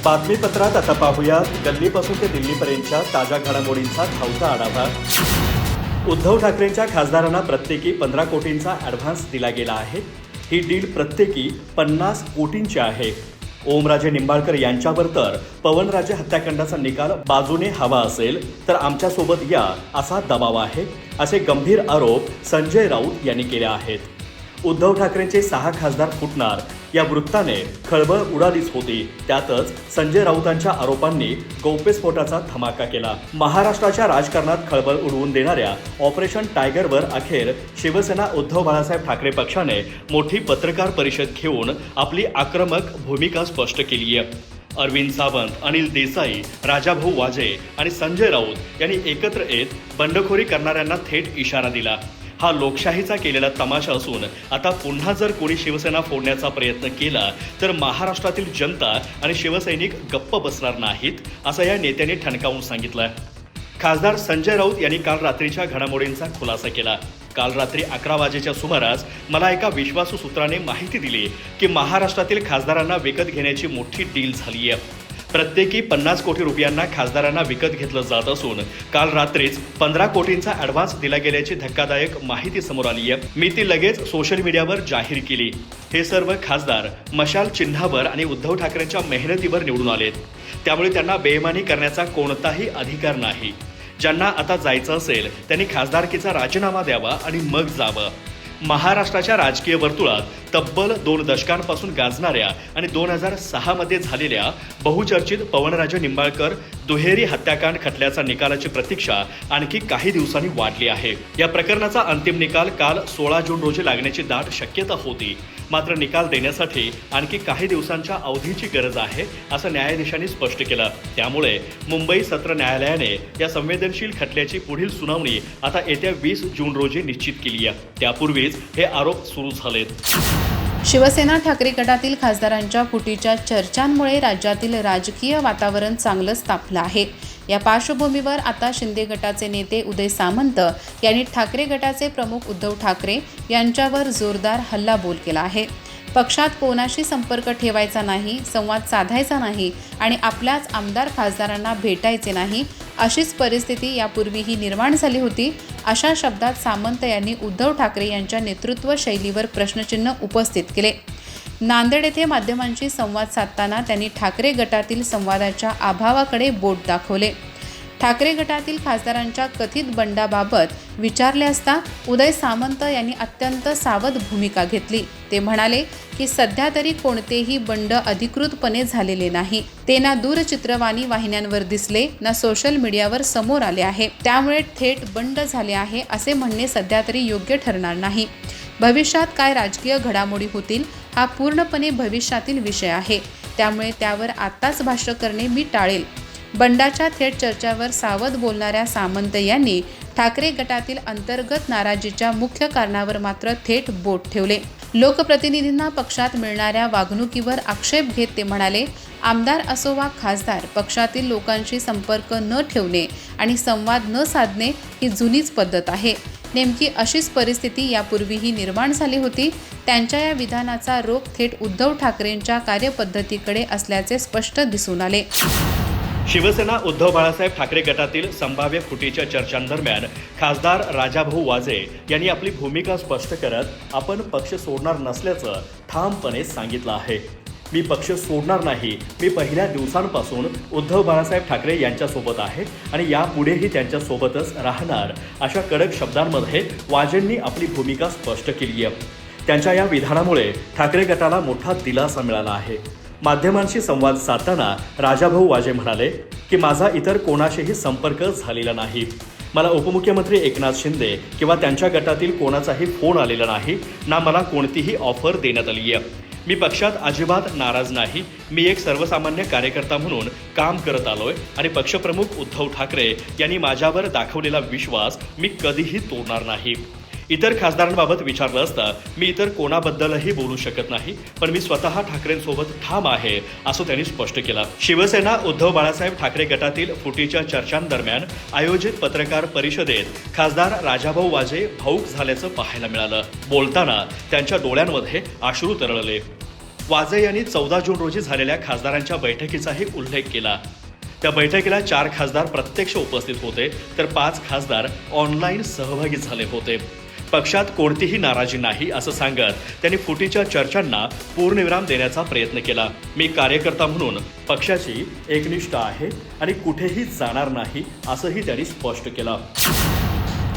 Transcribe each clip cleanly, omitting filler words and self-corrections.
बातमीपत्रात आता पाहूया गल्लीपासून ते दिल्लीपर्यंतच्या ताज्या घडामोडींचा धावता आढावा। उद्धव ठाकरेंच्या खासदारांना प्रत्येकी 15 कोटींचा ॲडव्हान्स दिला गेला आहे। ही डील प्रत्येकी 50 कोटींची आहे। ओमराजे निंबाळकर यांच्यावर तर पवनराजे हत्याकांडाचा निकाल बाजूने हवा असेल तर आमच्यासोबत या असा दबाव आहे, असे गंभीर आरोप संजय राऊत यांनी केले आहेत। उद्धव ठाकरेंचे 6 खासदार फुटणार या वृत्ताने खळबळ उडालीच होती। त्यातच संजय राऊतांच्या आरोपांनी गौप्यस्फोटाचा धमाका केला। महाराष्ट्राच्या राजकारणात खळबळ उडवून देणाऱ्या ऑपरेशन टायगरवर अखेर शिवसेना उद्धव बाळासाहेब ठाकरे पक्षाने मोठी पत्रकार परिषद घेऊन आपली आक्रमक भूमिका स्पष्ट केली आहे। अरविंद सावंत, अनिल देसाई, राजाभाऊ वाजे आणि संजय राऊत यांनी एकत्र येत बंडखोरी करणाऱ्यांना थेट इशारा दिला। हा लोकशाहीचा केलेला तमाशा असून आता पुन्हा जर कोणी शिवसेना फोडण्याचा प्रयत्न केला तर महाराष्ट्रातील जनता आणि शिवसैनिक गप्प बसणार नाहीत, असं या नेत्यांनी ठणकावून सांगितलं। खासदार संजय राऊत यांनी काल रात्रीच्या घडामोडींचा खुलासा केला। काल रात्री 11 वाजेच्या सुमारास मला एका विश्वासू सूत्राने माहिती दिली की महाराष्ट्रातील खासदारांना विकत घेण्याची मोठी डील झाली आहे। प्रत्येकी 50 कोटी रुपयांना खासदारांना विकत घेतलं जात असून काल रात्रीच 15 कोटींचा ॲडव्हान्स दिला गेल्याची धक्कादायक माहिती समोर आली आहे। मी ती लगेच सोशल मीडियावर जाहीर केली। हे सर्व खासदार मशाल चिन्हावर आणि उद्धव ठाकरेंच्या मेहनतीवर निवडून आलेत, त्यामुळे त्यांना बेईमानी करण्याचा कोणताही अधिकार नाही। ज्यांना आता जायचं असेल त्यांनी खासदारकीचा राजीनामा द्यावा आणि मग जावं। महाराष्ट्राच्या राजकीय वर्तुळात तब्बल 2 दशकांपासून गाजणाऱ्या आणि 2006 मध्ये झालेल्या बहुचर्चित पवनराजे निंबाळकर दुहेरी हत्याकांड खटल्याचा निकालाची प्रतीक्षा आणखी काही दिवसांनी वाढली आहे। या प्रकरणाचा अंतिम निकाल काल 16 जून रोजी लागण्याची दाट शक्यता होती, मात्र निकाल देण्यासाठी आणखी काही दिवसांच्या अवधीची गरज आहे, असं न्यायाधीशांनी स्पष्ट केलं। त्यामुळे मुंबई सत्र न्यायालयाने या संवेदनशील खटल्याची पुढील सुनावणी आता येत्या 20 जून रोजी निश्चित केली आहे। त्यापूर्वीच हे आरोप सुरू झालेत। शिवसेना ठाकरे गटातील खासदारांच्या फुटीच्या चर्चांमुळे राज्यातील राजकीय वातावरण चांगलंच तापलं आहे। या पार्श्वभूमीवर आता शिंदे गटाचे नेते उदय सामंत यांनी ठाकरे गटाचे प्रमुख उद्धव ठाकरे यांच्यावर जोरदार हल्लाबोल केला आहे। पक्षात कोणाशी संपर्क ठेवायचा नाही, संवाद साधायचा नाही आणि आपल्याच आमदार खासदारांना भेटायचे नाही, अशीच परिस्थिती यापूर्वीही निर्माण झाली होती, अशा शब्दात सामंत यांनी उद्धव ठाकरे यांच्या नेतृत्व शैलीवर प्रश्नचिन्ह उपस्थित केले। नांदेड येथे माध्यमांशी संवाद साधताना त्यांनी ठाकरे गटातील संवादाच्या अभावाकडे बोट दाखवले। ठाकरे गटातील खासदारांच्या कथित बंडाबाबत विचारले असता उदय सामंत यांनी अत्यंत सावध भूमिका घेतली। ते म्हणाले की सध्या तरी कोणतेही बंड अधिकृतपणे झालेले नाही, ते ना दूरचित्रवाणी वाहिन्यांवर दिसले ना सोशल मीडियावर समोर आले आहे, त्यामुळे थेट बंड झाले आहे असे म्हणणे सध्या तरी योग्य ठरणार नाही। भविष्यात काय राजकीय घडामोडी होतील हा पूर्णपणे भविष्यातील विषय आहे, त्यामुळे त्यावर आत्ताच भाष्य करणे मी टाळेल। बंडाच्या थेट चर्चावर सावध बोलणाऱ्या सामंत यांनी ठाकरे गटातील अंतर्गत नाराजीच्या मुख्य कारणावर मात्र थेट बोट ठेवले। लोकप्रतिनिधींना पक्षात मिळणाऱ्या वागणुकीवर आक्षेप घेत ते म्हणाले, आमदार असो वा खासदार, पक्षातील लोकांशी संपर्क न ठेवणे आणि संवाद न साधणे ही जुनीच पद्धत आहे। नेमकी अशीच परिस्थिती यापूर्वीही निर्माण झाली होती। त्यांच्या या विधानाचा रोख थेट उद्धव ठाकरेंच्या कार्यपद्धतीकडे असल्याचे स्पष्ट दिसून आले। शिवसेना उद्धव बाळासाहेब ठाकरे गटातील संभाव्य फुटीच्या चर्चांदरम्यान खासदार राजाभाऊ वाजे यांनी आपली भूमिका स्पष्ट करत आपण पक्ष सोडणार नसल्याचं ठामपणे सांगितलं आहे। मी पक्ष सोडणार नाही, मी पहिल्या दिवसांपासून उद्धव बाळासाहेब ठाकरे यांच्यासोबत आहे आणि यापुढेही त्यांच्यासोबतच राहणार, अशा कडक शब्दांमध्ये वाजेंनी आपली भूमिका स्पष्ट केली आहे। त्यांच्या या विधानामुळे ठाकरे गटाला मोठा दिलासा मिळाला आहे। माध्यमांशी संवाद साधताना राजाभाऊ वाजे म्हणाले की माझा इतर कोणाशीही संपर्क झालेला नाही। मला उपमुख्यमंत्री एकनाथ शिंदे किंवा त्यांच्या गटातील कोणाचाही फोन आलेला नाही, ना मला कोणतीही ऑफर देण्यात आली आहे। मी पक्षात अजिबात नाराज नाही। मी एक सर्वसामान्य कार्यकर्ता म्हणून काम करत आलोय आणि पक्षप्रमुख उद्धव ठाकरे यांनी माझ्यावर दाखवलेला विश्वास मी कधीही तोडणार नाही। इतर खासदारांबाबत विचारलं असता मी इतर कोणाबद्दलही बोलू शकत नाही, पण मी स्वतः ठाकरेंसोबत ठाम आहे, असं त्यांनी स्पष्ट केलं। शिवसेना उद्धव बाळासाहेब ठाकरे गटातील फुटीच्या चर्चांदरम्यान आयोजित पत्रकार परिषदेत खासदार राजाभाऊ वाजे भाऊक झाल्याचं पाहायला मिळालं। बोलताना त्यांच्या डोळ्यांमध्ये अश्रू तरळले। वाजे यांनी 14 जून रोजी झालेल्या खासदारांच्या बैठकीचाही उल्लेख केला। त्या बैठकीला 4 खासदार प्रत्यक्ष उपस्थित होते तर 5 खासदार ऑनलाईन सहभागी झाले होते। पक्षात कोणतीही नाराजी नाही असं सांगत त्यांनी फुटीच्या चर्चांना पूर्णविराम देण्याचा प्रयत्न केला। मी कार्यकर्ता म्हणून पक्षाची एकनिष्ठ आहे आणि कुठेही जाणार नाही असंही त्यांनी स्पष्ट केलं।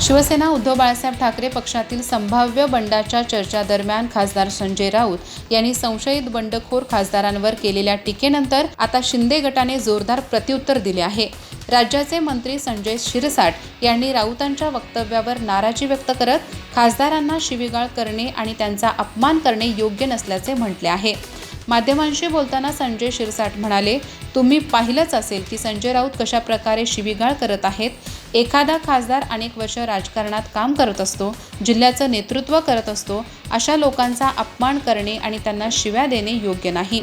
शिवसेना उद्धव बाळासाहेब ठाकरे पक्षातील संभाव्य बंडाच्या चर्चेदरम्यान खासदार संजय राऊत यांनी संशयित बंडखोर खासदारांवर केलेल्या टीकेनंतर आता शिंदे गटाने जोरदार प्रत्युत्तर दिले आहे। राज्याचे मंत्री संजय शिरसाट यांनी राऊतांच्या वक्तव्यावर नाराजी व्यक्त करत खासदारांना शिवीगाळ करणे आणि त्यांचा अपमान करणे योग्य नसल्याचे म्हटले आहे। माध्यमांशी बोलताना संजय शिरसाट म्हणाले, तुम्ही पाहिलंच असेल की संजय राऊत कशा प्रकारे शिवीगाळ करत आहेत। एखादा खासदार अनेक वर्ष राजकारणात काम करत असतो, जिल्ह्याचं नेतृत्व करत असतो, अशा लोकांचा अपमान करणे आणि त्यांना शिव्या देणे योग्य नाही।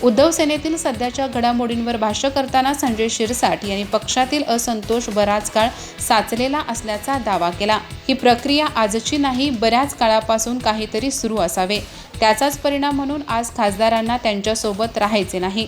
उद्धव सेनेतील सध्याच्या घडामोडींवर भाष्य करताना संजय शिरसाट यांनी पक्षातील असंतोष बराच काळ साचलेला असल्याचा दावा केला। ही प्रक्रिया आजची नाही, बऱ्याच काळापासून काहीतरी सुरू असावे, त्याचाच परिणाम म्हणून आज खासदारांना त्यांच्यासोबत राहायचे नाही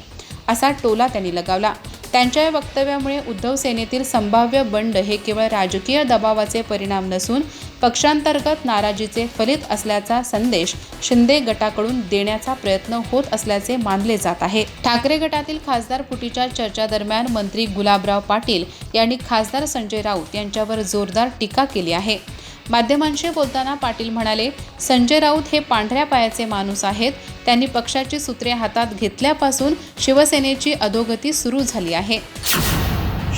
असा टोला त्यांनी लगावला। त्यांच्या या वक्तव्यामुळे उद्धव सेनेतील संभाव्य बंड हे केवळ राजकीय दबावाचे परिणाम नसून पक्षांतर्गत नाराजीचे फलित असल्याचा संदेश शिंदे गटाकडून देण्याचा प्रयत्न होत असल्याचे मानले जात आहे। ठाकरे गटातील खासदार फुटीच्या चर्चेदरम्यान मंत्री गुलाबराव पाटील यांनी खासदार संजय राऊत यांच्यावर जोरदार टीका केली आहे। माध्यमांशी बोलताना पाटील म्हणाले, संजय राऊत हे पांढऱ्या पायाचे माणूस आहेत। त्यांनी पक्षाची सूत्रे हातात घेतल्यापासून शिवसेनेची अधोगती सुरू झाली आहे।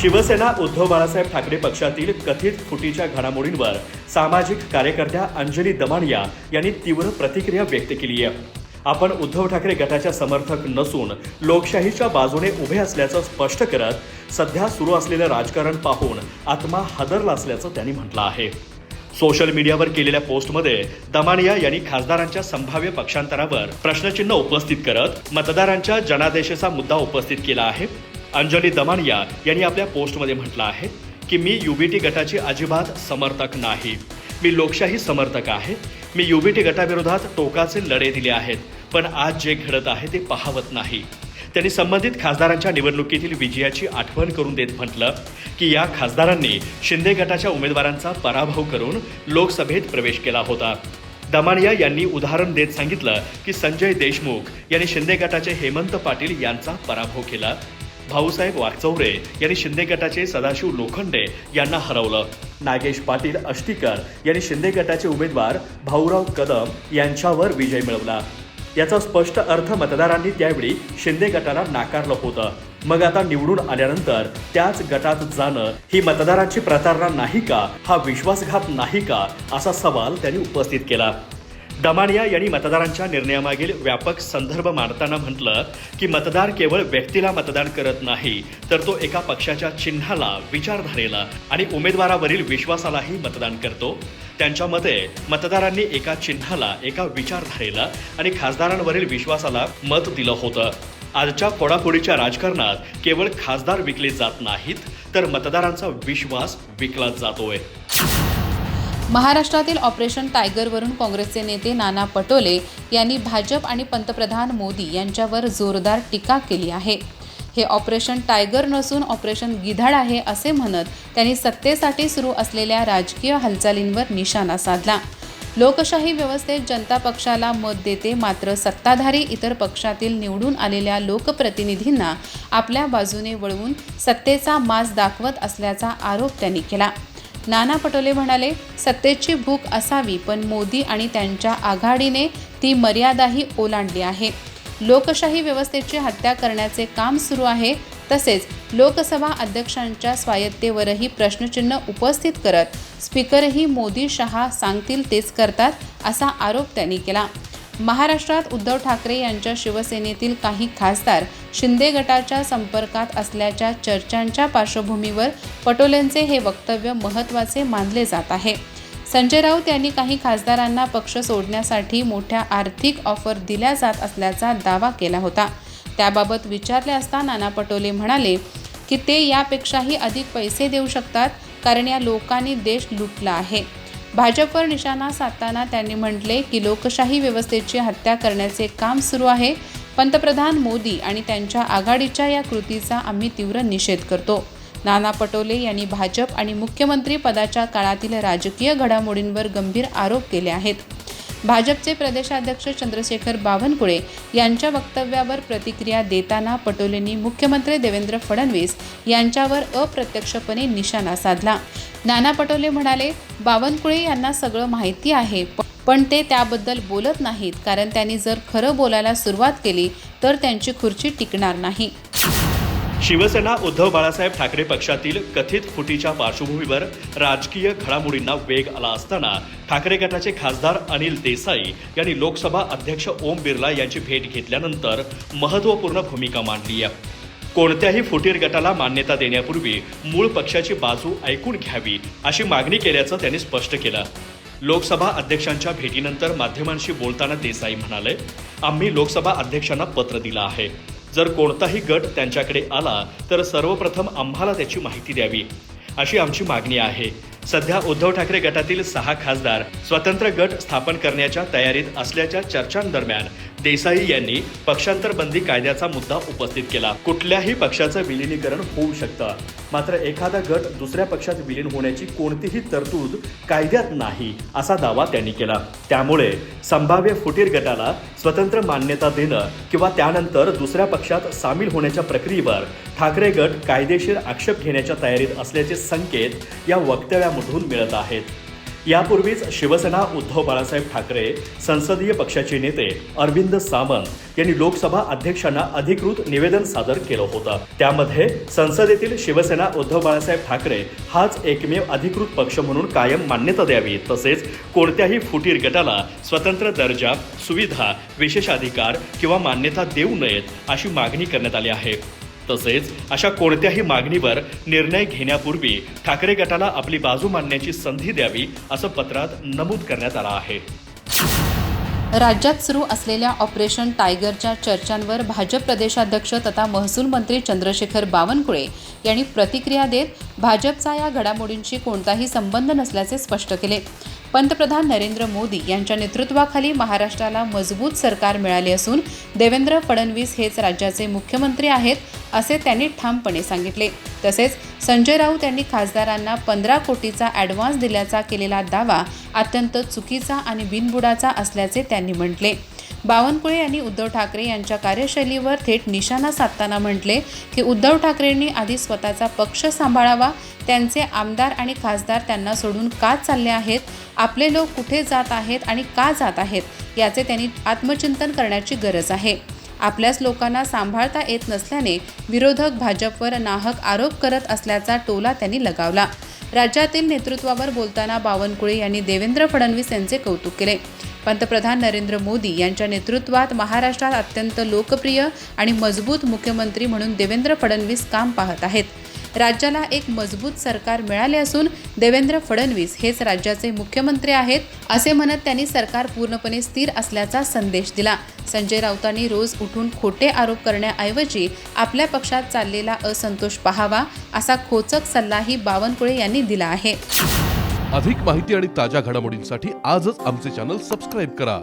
शिवसेना उद्धव बाळासाहेब ठाकरे पक्षातील कथित फुटीच्या घडामोडींवर सामाजिक कार्यकर्त्या अंजली दमानिया यांनी तीव्र प्रतिक्रिया व्यक्त केली आहे। आपण उद्धव ठाकरे गटाच्या समर्थक नसून लोकशाहीच्या बाजूने उभे असल्याचं स्पष्ट करत सध्या सुरू असलेलं राजकारण पाहून आत्मा हादरला असल्याचं त्यांनी म्हटलं आहे। सोशल मीडियावर केलेल्या पोस्टमध्ये दमानिया यांनी खासदारांच्या संभाव्य पक्षांतरावर प्रश्नचिन्ह उपस्थित करत मतदारांच्या जनादेशाचा मुद्दा उपस्थित केला आहे। अंजली दमानिया यांनी आपल्या पोस्टमध्ये म्हटलं आहे की मी युबीटी गटाची अजिबात समर्थक नाही, मी लोकशाही समर्थक आहे। मी युबीटी गटाविरोधात टोकाचे लढे दिले आहेत, पण आज जे घडत आहे ते पाहवत नाही। त्यांनी संबंधित खासदारांच्या निवडणुकीतील विजयाची आठवण करून देत म्हटलं की या खासदारांनी शिंदे गटाच्या उमेदवारांचा पराभव करून लोकसभेत प्रवेश केला होता। दमानिया यांनी उदाहरण देत सांगितलं की संजय देशमुख यांनी शिंदे गटाचे हेमंत पाटील यांचा पराभव केला। भाऊसाहेब वाकचौरे यांनी शिंदे गटाचे सदाशिव लोखंडे यांना हरवलं। नागेश पाटील अष्टीकर यांनी शिंदे गटाचे उमेदवार भाऊराव कदम यांच्यावर विजय मिळवला। याचा स्पष्ट अर्थ मतदारांनी त्यावेळी शिंदे गटाला नाकारलं होतं। मग आता निवडून आल्यानंतर त्याच गटात जाणं ही मतदारांची प्रतारणा नाही का, हा विश्वासघात नाही का, असा सवाल त्यांनी उपस्थित केला। दमानिया यांनी मतदारांच्या निर्णयामागील व्यापक संदर्भ मांडताना म्हटलं की मतदार केवळ व्यक्तीला मतदान करत नाही, तर तो एका पक्षाच्या चिन्हाला, विचारधारेला आणि उमेदवारावरील विश्वासालाही मतदान करतो। त्यांच्या मते मतदारांनी एका चिन्हाला, एका विचारधारेला आणि खासदारांवरील विश्वासाला मत दिलं होतं। आजच्या फोडाफोडीच्या राजकारणात केवळ खासदार विकले जात नाहीत, तर मतदारांचा विश्वास विकला जातोय। महाराष्ट्रातील ऑपरेशन टायगरवरून काँग्रेसचे नेते नाना पटोले यांनी भाजप आणि पंतप्रधान मोदी यांच्यावर जोरदार टीका केली आहे। हे ऑपरेशन टायगर नसून ऑपरेशन गिधाड आहे असे म्हणत त्यांनी सत्तेसाठी सुरू असलेल्या राजकीय हालचालींवर निशाणा साधला। लोकशाही व्यवस्थेत जनता पक्षाला मत देते, मात्र सत्ताधारी इतर पक्षातील निवडून आलेल्या लोकप्रतिनिधींना आपल्या बाजूने वळवून सत्तेचा माज दाखवत असल्याचा आरोप त्यांनी केला। नाना पटोले म्हणाले, सत्तेची भूक असावी, पण मोदी आणि त्यांच्या आघाडीने ती मर्यादाही ओलांडली आहे। लोकशाही व्यवस्थेची हत्या करण्याचे काम सुरू आहे। तसेच लोकसभा अध्यक्षांच्या स्वायत्तेवरही प्रश्नचिन्ह उपस्थित करत स्पीकरही मोदी शहा सांगतील तेच करतात असा आरोप त्यांनी केला। महाराष्ट्रात उद्धव ठाकरे यांच्या शिवसेनेतील काही खासदार शिंदे गटाच्या संपर्कात असल्याच्या चर्चांच्या पार्श्वभूमीवर पटोलेंचे हे वक्तव्य महत्त्वाचे मानले जात आहे। संजय राऊत यांनी काही खासदारांना पक्ष सोडण्यासाठी मोठ्या आर्थिक ऑफर दिल्या जात असल्याचा दावा केला होता। त्याबाबत विचारले असता नाना पटोले म्हणाले की ते यापेक्षाही अधिक पैसे देऊ शकतात, कारण या लोकांनी देश लुटला आहे। भाजपवर निशाणा साधताना त्यांनी म्हटले की लोकशाही व्यवस्थेची हत्या करण्याचे काम सुरू आहे. पंतप्रधान मोदी आणि त्यांच्या आघाडीच्या या कृतीचा आम्ही तीव्र निषेध करतो. नाना पटोले यांनी भाजप आणि मुख्यमंत्री पदाच्या काळातील राजकीय घडामोडींवर गंभीर आरोप केले आहेत. भाजपचे प्रदेशाध्यक्ष चंद्रशेखर बावनकुळे यांच्या वक्तव्यावर प्रतिक्रिया देताना पटोलेंनी मुख्यमंत्री देवेंद्र फडणवीस यांच्यावर अप्रत्यक्षपणे निशाणा साधला. नाना पटोले म्हणाले, बावनकुळे यांना सगळं माहिती आहे, पण ते त्याबद्दल बोलत नाहीत, कारण त्यांनी जर खरं बोलायला सुरुवात केली तर त्यांची खुर्ची टिकणार नाही. शिवसेना उद्धव बाळासाहेब ठाकरे पक्षातील कथित फुटीच्या पार्श्वभूमीवर राजकीय घडामोडींना वेग आला असताना ठाकरे गटाचे खासदार अनिल देसाई यांनी लोकसभा अध्यक्ष ओम बिर्ला यांची भेट घेतल्यानंतर महत्त्वपूर्ण भूमिका मांडली आहे. कोणत्याही फुटीर गटाला मान्यता देण्यापूर्वी मूळ पक्षाची बाजू ऐकून घ्यावी अशी मागणी केल्याचं त्यांनी स्पष्ट केलं. लोकसभा अध्यक्षांच्या भेटीनंतर माध्यमांशी बोलताना देसाई म्हणाले, आम्ही लोकसभा अध्यक्षांना पत्र दिलं आहे. जर कोणताही गट त्यांच्याकडे आला तर सर्वप्रथम आम्हाला त्याची माहिती द्यावी अशी आमची मागणी आहे. सध्या उद्धव ठाकरे गटातील 6 खासदार स्वतंत्र गट स्थापन करण्याच्या तयारीत असल्याच्या चर्चांदरम्यान देसाई यांनी पक्षांतर बंदी कायद्याचा मुद्दा उपस्थित केला. कुठल्याही पक्षाचं विलिनीकरण होऊ शकतं, मात्र एखादा गट दुसऱ्या पक्षात विलीन होण्याची कोणतीही तरतूद कायद्यात नाही असा दावा त्यांनी केला. त्यामुळे संभाव्य फुटीर गटाला स्वतंत्र मान्यता देणं किंवा त्यानंतर दुसऱ्या पक्षात सामील होण्याच्या प्रक्रियेवर ठाकरे गट कायदेशीर आक्षेप घेण्याच्या तयारीत असल्याचे संकेत या वक्तव्यामधून मिळत आहेत. यापूर्वीच शिवसेना उद्धव बाळासाहेब ठाकरे संसदीय पक्षाचे नेते अरविंद सावंत यांनी लोकसभा अध्यक्षांना अधिकृत निवेदन सादर केलं होतं. त्यामध्ये संसदेतील शिवसेना उद्धव बाळासाहेब ठाकरे हाच एकमेव अधिकृत पक्ष म्हणून कायम मान्यता द्यावी, तसेच कोणत्याही फुटीर गटाला स्वतंत्र दर्जा, सुविधा, विशेष अधिकार किंवा मान्यता देऊ नयेत अशी मागणी करण्यात आली आहे. तसेच अशा कोणत्याही मागणीवर निर्णय घेण्यापूर्वी ठाकरे गटाला आपली बाजू मांडण्याची संधी द्यावी असं पत्रात नमूद करण्यात आलं आहे. राज्यात सुरू असलेल्या ऑपरेशन टायगरच्या चर्चांवर भाजप प्रदेशाध्यक्ष तथा महसूल मंत्री चंद्रशेखर बावनकुळे यांनी प्रतिक्रिया देत भाजपचा या घडामोडींशी कोणताही संबंध नसल्याचे स्पष्ट केले. पंतप्रधान नरेंद्र मोदी यांच्या नेतृत्वाखाली महाराष्ट्राला मजबूत सरकार मिळाले असून देवेंद्र फडणवीस हेच राज्याचे मुख्यमंत्री आहेत असे त्यांनी ठामपणे सांगितले. तसेच संजय राऊत यांनी खासदारांना 15 कोटीचा ॲडव्हान्स दिल्याचा केलेला दावा अत्यंत चुकीचा आणि बिनबुडाचा असल्याचे त्यांनी म्हटले. बावनकुळे यांनी उद्धव ठाकरे यांच्या कार्यशैलीवर थेट निशाणा साधताना म्हटले की उद्धव ठाकरेंनी आधी स्वतःचा पक्ष सांभाळावा, त्यांचे आमदार आणि खासदार त्यांना सोडून का चालले आहेत, आपले लोक कुठे जात आहेत आणि का जात आहेत याचे त्यांनी आत्मचिंतन करण्याची गरज आहे. आपल्याच लोकांना सांभाळता येत नसल्याने विरोधक भाजपवर नाहक आरोप करत असल्याचा टोला त्यांनी लगावला. राज्यातील नेतृत्वावर बोलताना बावनकुळे यांनी देवेंद्र फडणवीस यांचे कौतुक केले. पंतप्रधान नरेंद्र मोदी यांच्या नेतृत्वात महाराष्ट्रात अत्यंत लोकप्रिय आणि मजबूत मुख्यमंत्री म्हणून देवेंद्र फडणवीस काम पाहत आहेत. राज्याला एक मजबूत सरकार मिळाले असून देवेंद्र फडणवीस हेच राज्याचे मुख्यमंत्री आहेत असे म्हणत त्यांनी सरकार पूर्णपणे स्थिर असल्याचा संदेश दिला. संजय राऊतांनी रोज उठून खोटे आरोप करण्याऐवजी आपल्या पक्षात चाललेला असंतोष पाहावा असा खोचक सल्लाही बावनकुळे यांनी दिला आहे. अधिक माहिती आणि ताज्या घडामोडींसाठी आजच आमचे चॅनल सबस्क्राईब करा.